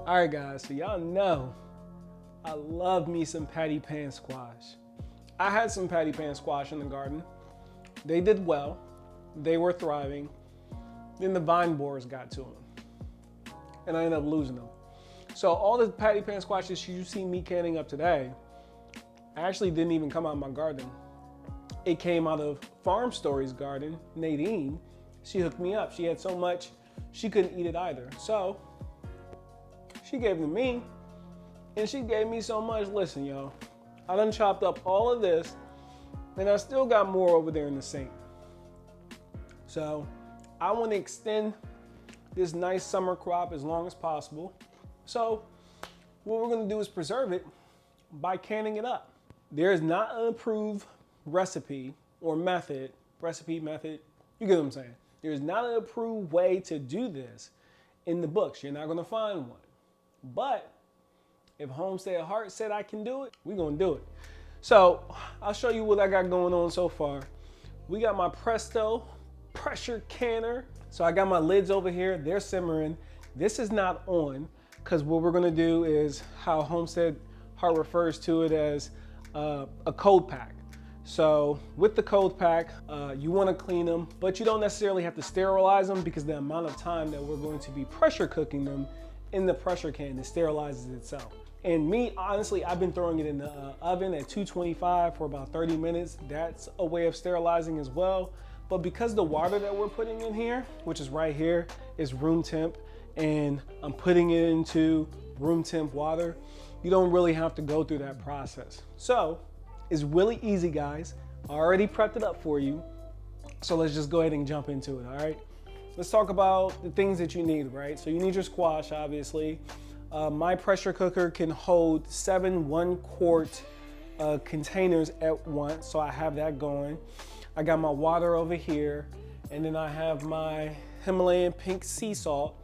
All right, guys, so y'all know I love me some patty pan squash. I had some patty pan squash in the garden. They did well. They were thriving. Then the vine borers got to them, and I ended up losing them. So all the patty pan squashes you see me canning up today actually didn't even come out of my garden. It came out of Farm Story's garden. Nadine, she hooked me up. She had so much, she couldn't eat it either. So she gave them to me, and she gave me so much. Listen, y'all, I done chopped up all of this, and I still got more over there in the sink. So I want to extend this nice summer crop as long as possible. So what we're going to do is preserve it by canning it up. There is not an approved recipe or method, you get what I'm saying? There's not an approved way to do this in the books. You're not going to find one. But if Homestead Heart said I can do it, we're going to do it. So I'll show you what I got going on so far. We got my Presto pressure canner. So I got my lids over here. They're simmering. This is not on because what we're going to do is how Homestead Heart refers to it as a cold pack. So with the cold pack, you want to clean them, but you don't necessarily have to sterilize them because the amount of time that we're going to be pressure cooking them in the pressure can, it sterilizes itself. And me, honestly, I've been throwing it in the oven at 225 for about 30 minutes. That's a way of sterilizing as well. But because the water that we're putting in here, which is right here, is room temp, and I'm putting it into room temp water, you don't really have to go through that process. So it's really easy, guys. I already prepped it up for you. So let's just go ahead and jump into it, all right? Let's talk about the things that you need, right? So you need your squash, obviously. My pressure cooker can hold 7 1-quart containers at once, so I have that going. I got my water over here, and then I have my Himalayan pink sea salt.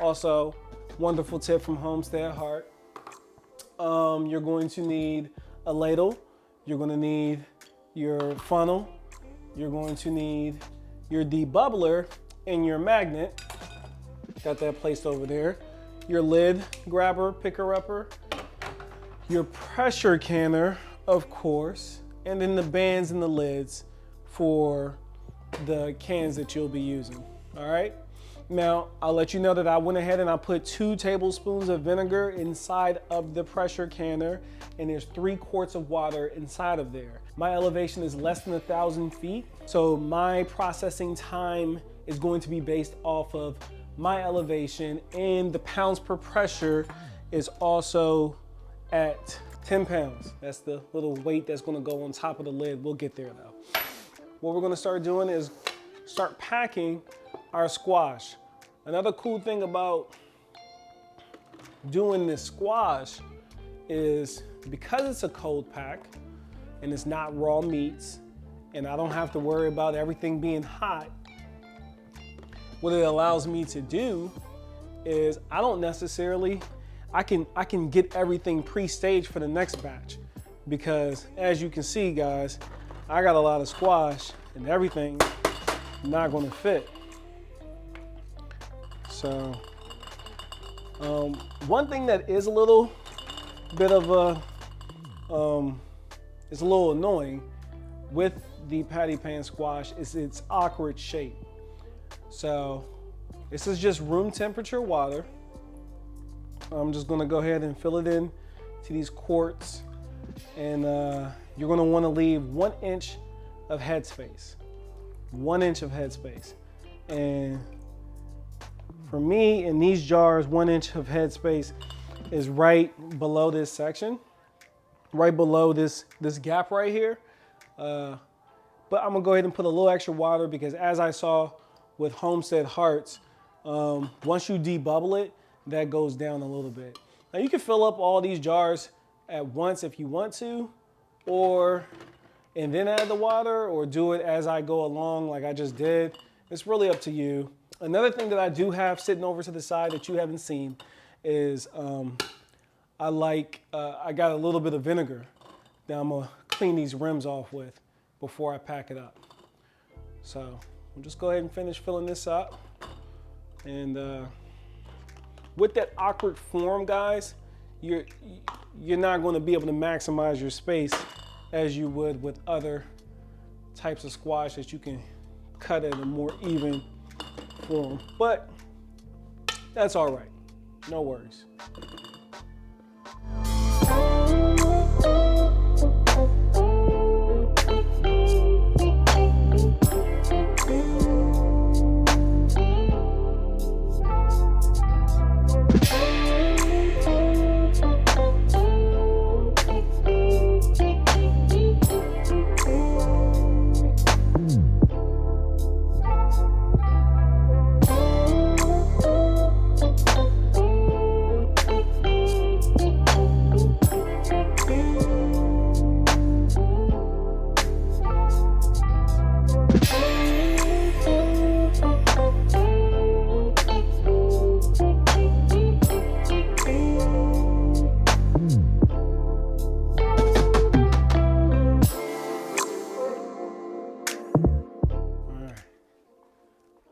Also, wonderful tip from Homestead Heart. You're going to need a ladle. You're going to need your funnel. You're going to need your debubbler and your magnet. Got that placed over there. Your lid grabber, picker-upper. Your pressure canner, of course. And then the bands and the lids for the cans that you'll be using, all right? Now, I'll let you know that I went ahead and I put 2 tablespoons of vinegar inside of the pressure canner, and there's 3 quarts of water inside of there. My elevation is less than 1,000 feet, so my processing time is going to be based off of my elevation, and the pounds per pressure is also at 10 pounds. That's the little weight that's gonna go on top of the lid. We'll get there though. What we're gonna start doing is start packing our squash. Another cool thing about doing this squash is because it's a cold pack and it's not raw meats and I don't have to worry about everything being hot, what it allows me to do is I don't necessarily, I can get everything pre-staged for the next batch, because as you can see, guys, I got a lot of squash and everything not gonna fit. So one thing that is a little bit of a, it's a little annoying with the patty pan squash is its awkward shape. So this is just room temperature water. I'm just gonna go ahead and fill it in to these quarts, and you're gonna wanna leave 1 inch of headspace. 1 inch of headspace. And for me, in these jars, 1 inch of headspace is right below this section, right below this gap right here. But I'm gonna go ahead and put a little extra water because as I saw with Homestead Hearts, once you debubble it, that goes down a little bit. Now you can fill up all these jars at once if you want to, and then add the water, or do it as I go along like I just did. It's really up to you. Another thing that I do have sitting over to the side that you haven't seen is I got a little bit of vinegar that I'm gonna clean these rims off with before I pack it up. So we'll just go ahead and finish filling this up, and With that awkward form, guys, you're not going to be able to maximize your space as you would with other types of squash that you can cut at a more even form. But that's all right. No worries.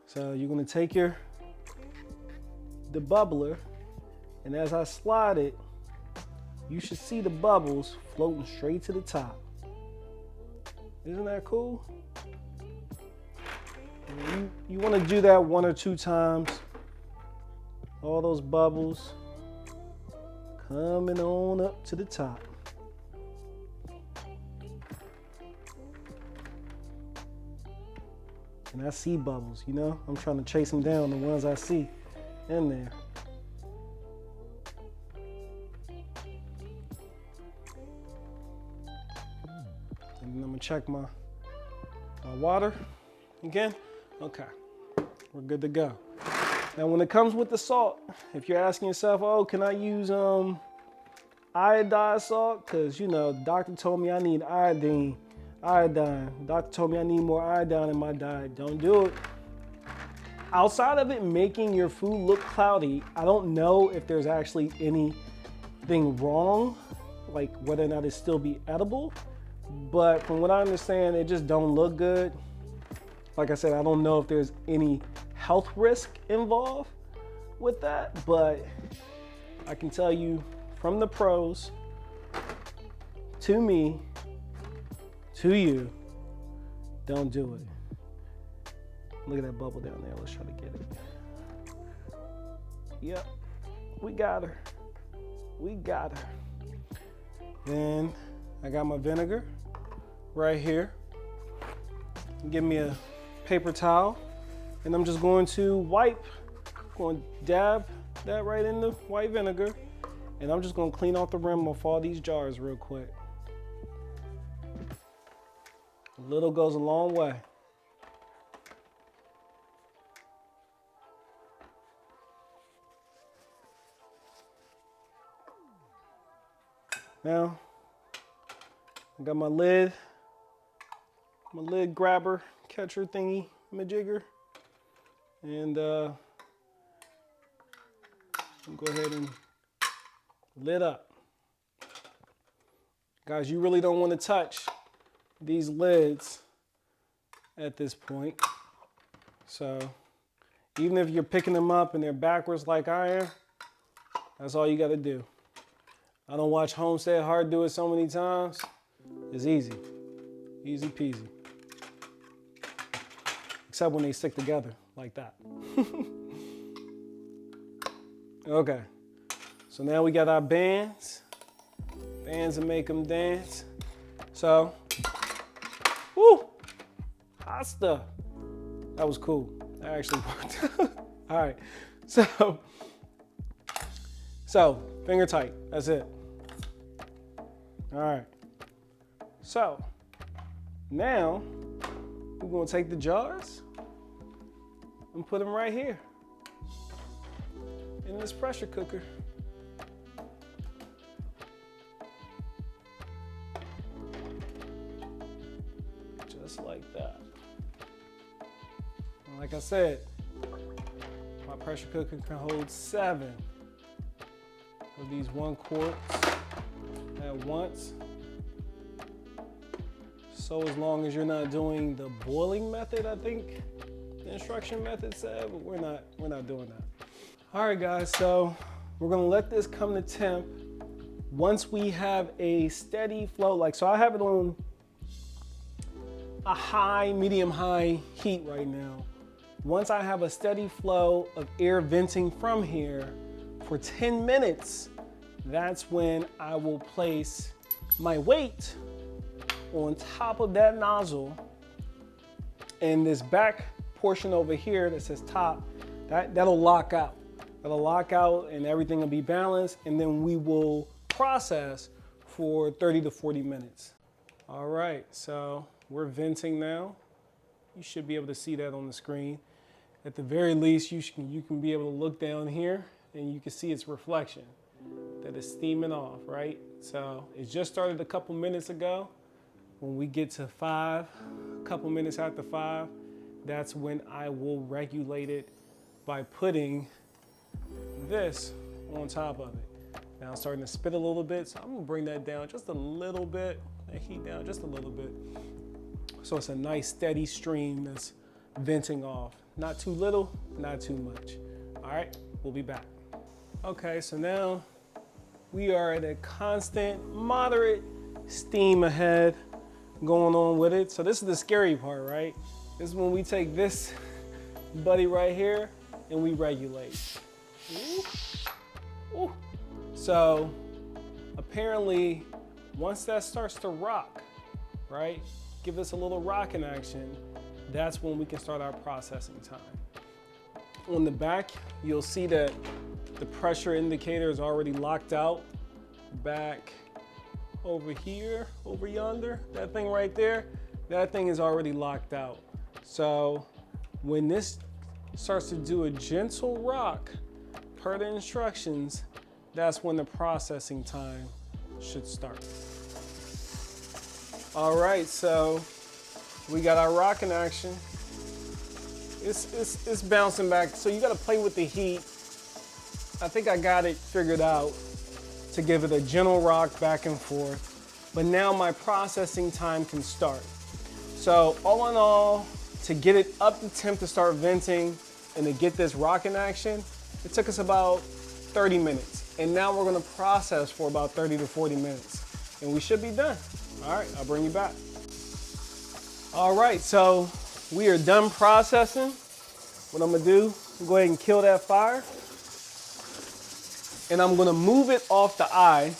So you're gonna take the bubbler, and as I slide it, you should see the bubbles floating straight to the top. Isn't that cool? You wanna do that 1 or 2 times. All those bubbles coming on up to the top. And I see bubbles, you know? I'm trying to chase them down, the ones I see in there. And then I'm gonna check my water again. Okay, we're good to go. Now when it comes with the salt, if you're asking yourself, oh, can I use iodized salt? Because, you know, doctor told me I need iodine. Doctor told me I need more iodine in my diet. Don't do it. Outside of it making your food look cloudy, I don't know if there's actually anything wrong, like whether or not it still be edible. But from what I understand, it just don't look good. Like I said, I don't know if there's any health risk involved with that, but I can tell you from the pros to me, to you, don't do it. Look at that bubble down there. Let's try to get it. Yep, we got her. We got her. Then I got my vinegar right here. Give me a paper towel, and I'm just going to dab that right in the white vinegar, and I'm just going to clean off the rim off all these jars real quick. A little goes a long way. Now, I got my lid grabber, catcher thingy, majigger, and I'll go ahead and lid up. Guys, you really don't want to touch these lids at this point. So even if you're picking them up and they're backwards like I am, that's all you got to do. I don't watch Homestead Heart do it so many times. It's easy. Easy peasy. Except when they stick together like that. Okay. So now we got our bands. Bands that make them dance. So, woo! Hot stuff. That was cool. That actually worked. All right. So, finger tight. That's it. All right. So, now we're going to take the jars and put them right here in this pressure cooker. Just like that. And like I said, my pressure cooker can hold 7 of these 1 quarts at once. So as long as you're not doing the boiling method, I think the instruction method said, but we're not doing that. All right, guys, so we're gonna let this come to temp. Once we have a steady flow, like, so I have it on a high, medium high heat right now. Once I have a steady flow of air venting from here for 10 minutes, that's when I will place my weight on top of that nozzle, and this back portion over here that says top, that'll lock out. It'll lock out and everything will be balanced, and then we will process for 30 to 40 minutes. All right, so we're venting now. You should be able to see that on the screen. At the very least, you can be able to look down here and you can see its reflection that is steaming off, right? So it just started a couple minutes ago. When we get to 5, a couple minutes after 5, that's when I will regulate it by putting this on top of it. Now it's starting to spit a little bit, so I'm gonna bring that down just a little bit, that heat down just a little bit. So it's a nice steady stream that's venting off. Not too little, not too much. All right, we'll be back. Okay, so now we are at a constant, moderate steam ahead going on with it. So this is the scary part, right? This is when we take this buddy right here and we regulate. Ooh. Ooh. So apparently once that starts to rock, right? Give us a little rocking action. That's when we can start our processing time. On the back, you'll see that the pressure indicator is already locked out. Back over here, over yonder, that thing right there, that thing is already locked out. So when this starts to do a gentle rock per the instructions, that's when the processing time should start. All right, so we got our rocking action. It's bouncing back, so you gotta play with the heat. I think I got it figured out to give it a gentle rock back and forth, but now my processing time can start. So all in all, to get it up to temp to start venting and to get this rocking action, it took us about 30 minutes. And now we're gonna process for about 30 to 40 minutes, and we should be done. All right, I'll bring you back. All right, so we are done processing. What I'm gonna do, go ahead and kill that fire. And I'm gonna move it off the eye.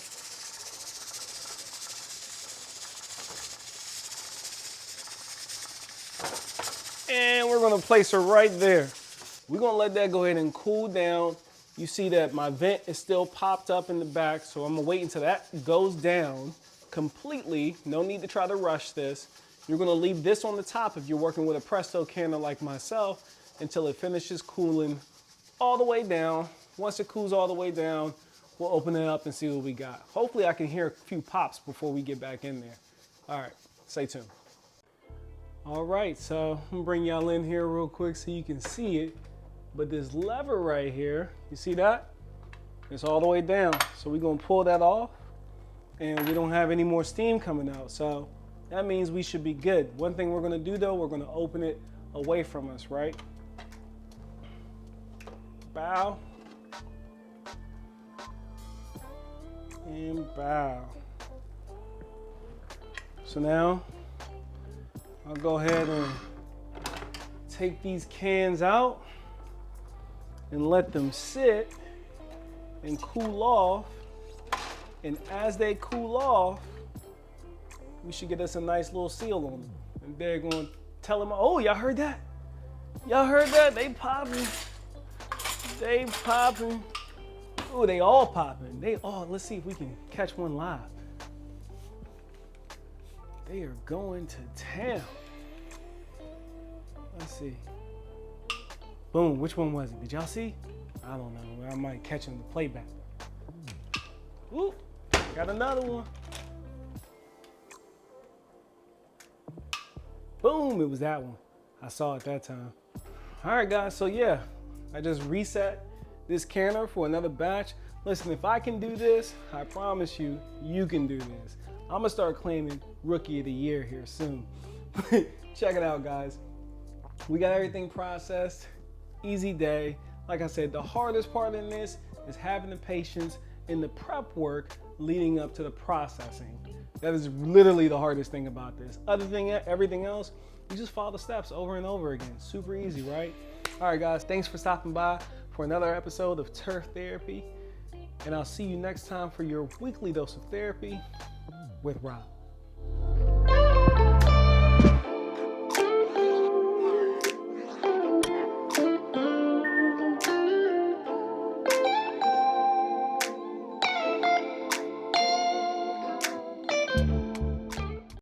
And we're gonna place her right there. We're gonna let that go ahead and cool down. You see that my vent is still popped up in the back, so I'm gonna wait until that goes down completely. No need to try to rush this. You're gonna leave this on the top if you're working with a Presto canner like myself until it finishes cooling all the way down. Once it cools all the way down, we'll open it up and see what we got. Hopefully I can hear a few pops before we get back in there. All right, stay tuned. All right, so I'm gonna bring y'all in here real quick so you can see it. But this lever right here, you see that? It's all the way down. So we're gonna pull that off and we don't have any more steam coming out. So that means we should be good. One thing we're gonna do though, we're gonna open it away from us, right? Bow. And bow. So now, I'll go ahead and take these cans out and let them sit and cool off. And as they cool off, we should get us a nice little seal on them. And they're going to tell them, oh, y'all heard that? Y'all heard that? They popping. They popping. Oh, they all popping. They all, let's see if we can catch one live. They are going to town. Let's see. Boom, which one was it? Did y'all see? I don't know, I might catch in the playback. Ooh, got another one. Boom, it was that one. I saw it that time. All right, guys, so yeah, I just reset this canner for another batch. Listen, if I can do this, I promise you, you can do this. I'm gonna start claiming Rookie of the Year here soon. Check it out, guys. We got everything processed. Easy day. Like I said, the hardest part in this is having the patience in the prep work leading up to the processing. That is literally the hardest thing about this. Everything else, you just follow the steps over and over again. Super easy, right? All right, guys, thanks for stopping by for another episode of Turf Therapy. And I'll see you next time for your weekly dose of therapy with Rob.